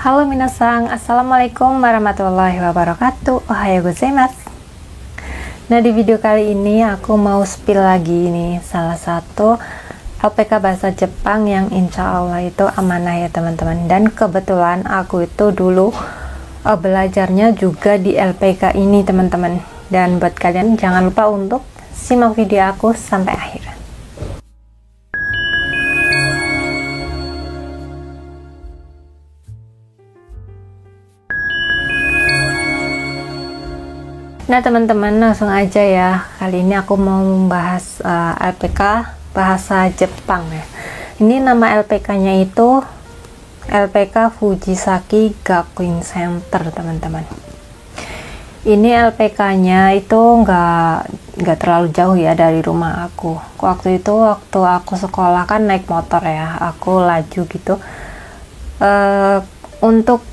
Halo minasang, assalamualaikum warahmatullahi wabarakatuh. Ohayo gozaimasu. Nah, di video kali ini aku mau spill lagi nih salah satu LPK bahasa Jepang yang insya Allah itu amanah ya teman-teman. Dan kebetulan aku itu dulu belajarnya juga di LPK ini teman-teman. Dan buat kalian jangan lupa untuk simak video aku sampai akhir. Nah teman-teman, langsung aja ya. Kali ini aku mau membahas LPK bahasa Jepang ya. Ini nama LPK nya itu LPK Fujisaki Gakuin Center teman-teman. Ini LPK nya itu nggak terlalu jauh ya dari rumah aku. Waktu aku sekolah kan naik motor ya, aku laju gitu. Untuk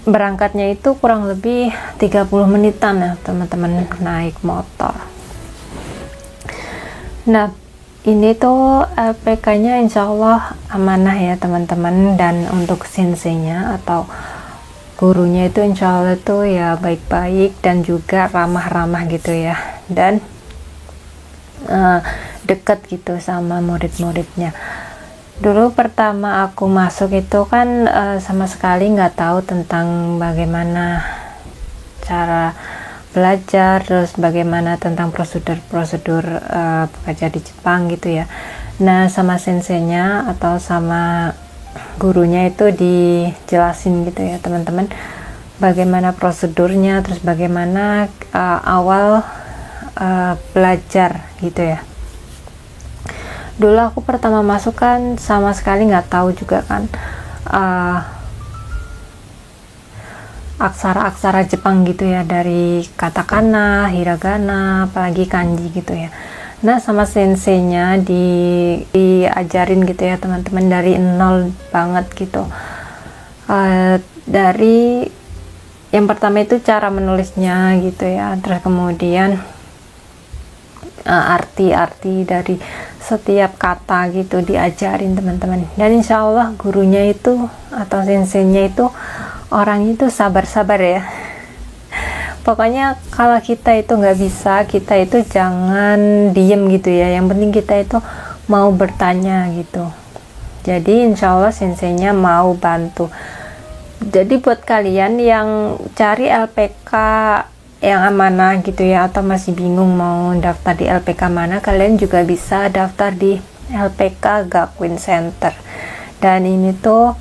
berangkatnya itu kurang lebih 30 menitan ya teman-teman naik motor. Nah ini tuh LPK nya insya Allah amanah ya teman-teman. Dan untuk senseinya atau gurunya itu insya Allah tuh ya baik-baik dan juga ramah-ramah gitu ya. Dan dekat gitu sama murid-muridnya. Dulu pertama aku masuk itu kan sama sekali nggak tahu tentang bagaimana cara belajar, terus bagaimana tentang prosedur-prosedur belajar di Jepang gitu ya. Nah sama senseinya atau sama gurunya itu dijelasin gitu ya teman-teman, bagaimana prosedurnya, terus bagaimana awal belajar gitu ya. Dulu aku pertama masuk kan sama sekali nggak tahu juga kan aksara-aksara Jepang gitu ya, dari katakana, hiragana, apalagi kanji gitu ya. Nah sama senseinya diajarin gitu ya teman-teman dari nol banget gitu. Dari yang pertama itu cara menulisnya gitu ya, terus kemudian arti-arti dari setiap kata gitu diajarin teman-teman. Dan insya Allah gurunya itu atau senseinya itu orang itu sabar-sabar ya. Pokoknya kalau kita itu nggak bisa, kita itu jangan diem gitu ya, yang penting kita itu mau bertanya gitu. Jadi insya Allah senseinya mau bantu. Jadi buat kalian yang cari LPK yang amanah gitu ya, atau masih bingung mau daftar di LPK mana, kalian juga bisa daftar di LPK Gakuin Center. Dan ini tuh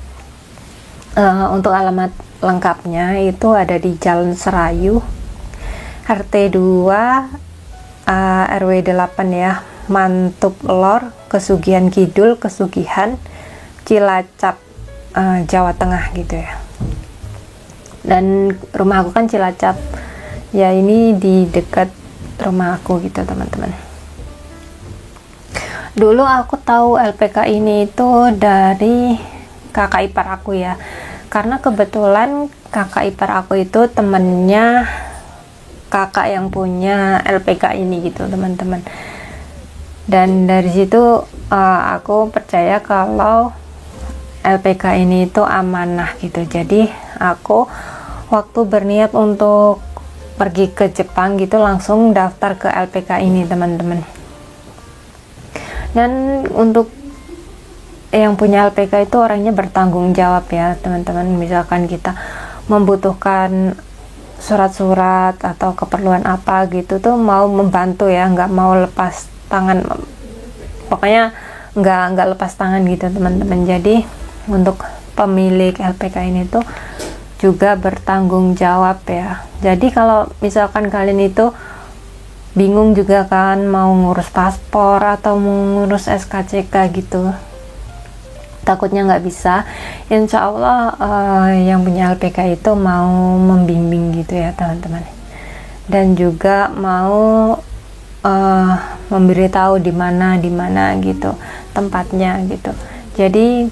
untuk alamat lengkapnya itu ada di Jalan Serayu RT 2 RW 8 ya, Mantup Lor, Kesugihan Kidul, Kesugihan, Cilacap, Jawa Tengah gitu ya. Dan rumah aku kan Cilacap ya, ini di dekat rumah aku gitu teman-teman. Dulu aku tahu LPK ini itu dari kakak ipar aku ya, karena kebetulan kakak ipar aku itu temennya kakak yang punya LPK ini gitu teman-teman. Dan dari situ aku percaya kalau LPK ini itu amanah gitu. Jadi aku waktu berniat untuk pergi ke Jepang gitu langsung daftar ke LPK ini teman-teman. Dan untuk yang punya LPK itu orangnya bertanggung jawab ya teman-teman. Misalkan kita membutuhkan surat-surat atau keperluan apa gitu tuh mau membantu ya, nggak mau lepas tangan, pokoknya nggak lepas tangan gitu teman-teman. Jadi untuk pemilik LPK ini tuh juga bertanggung jawab ya. Jadi kalau misalkan kalian itu bingung juga kan mau ngurus paspor atau mau ngurus SKCK gitu, takutnya nggak bisa, insya Allah yang punya LPK itu mau membimbing gitu ya teman-teman. Dan juga mau memberitahu di mana gitu tempatnya gitu. Jadi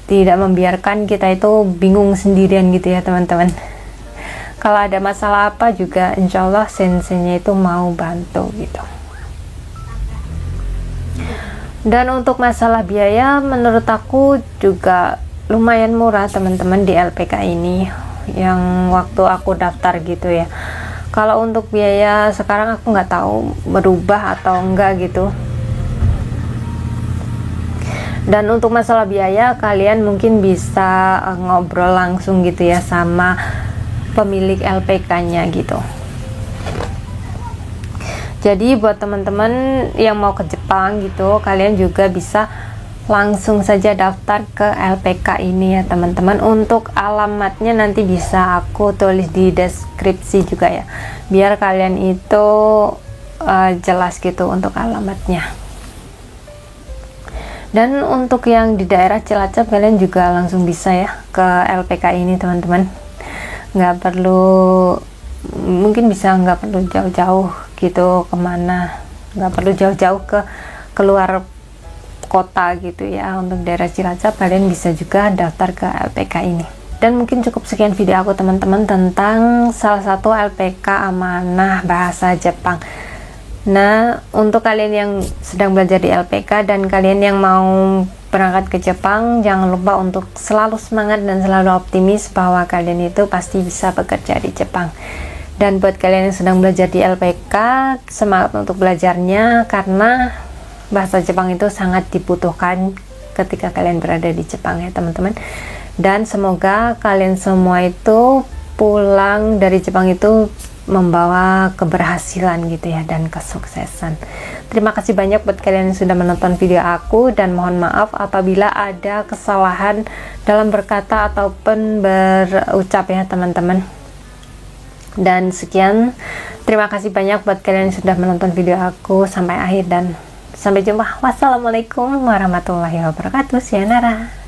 tidak membiarkan kita itu bingung sendirian gitu ya teman-teman. Kalau ada masalah apa juga insya Allah senseinya itu mau bantu gitu. Dan untuk masalah biaya menurut aku juga lumayan murah teman-teman di LPK ini yang waktu aku daftar gitu ya. Kalau untuk biaya sekarang aku nggak tahu berubah atau enggak gitu. Dan untuk masalah biaya, kalian mungkin bisa ngobrol langsung gitu ya sama pemilik LPK-nya gitu. Jadi buat teman-teman yang mau ke Jepang gitu, kalian juga bisa langsung saja daftar ke LPK ini ya teman-teman. Untuk alamatnya nanti bisa aku tulis di deskripsi juga ya, biar kalian itu jelas gitu untuk alamatnya. Dan untuk yang di daerah Cilacap, kalian juga langsung bisa ya ke LPK ini teman-teman. Nggak perlu, mungkin bisa nggak perlu jauh-jauh gitu kemana, nggak perlu jauh-jauh ke keluar kota gitu ya. Untuk daerah Cilacap kalian bisa juga daftar ke LPK ini. Dan mungkin cukup sekian video aku teman-teman tentang salah satu LPK amanah bahasa Jepang. Nah, untuk kalian yang sedang belajar di LPK dan kalian yang mau berangkat ke Jepang, jangan lupa untuk selalu semangat dan selalu optimis bahwa kalian itu pasti bisa bekerja di Jepang. Dan buat kalian yang sedang belajar di LPK, semangat untuk belajarnya karena bahasa Jepang itu sangat dibutuhkan ketika kalian berada di Jepang ya teman-teman. Dan semoga kalian semua itu pulang dari Jepang itu membawa keberhasilan gitu ya dan kesuksesan. Terima kasih banyak buat kalian yang sudah menonton video aku, dan mohon maaf apabila ada kesalahan dalam berkata ataupun berucap ya teman-teman. Dan sekian, terima kasih banyak buat kalian yang sudah menonton video aku sampai akhir, dan sampai jumpa. Wassalamualaikum warahmatullahi wabarakatuh. Sayonara.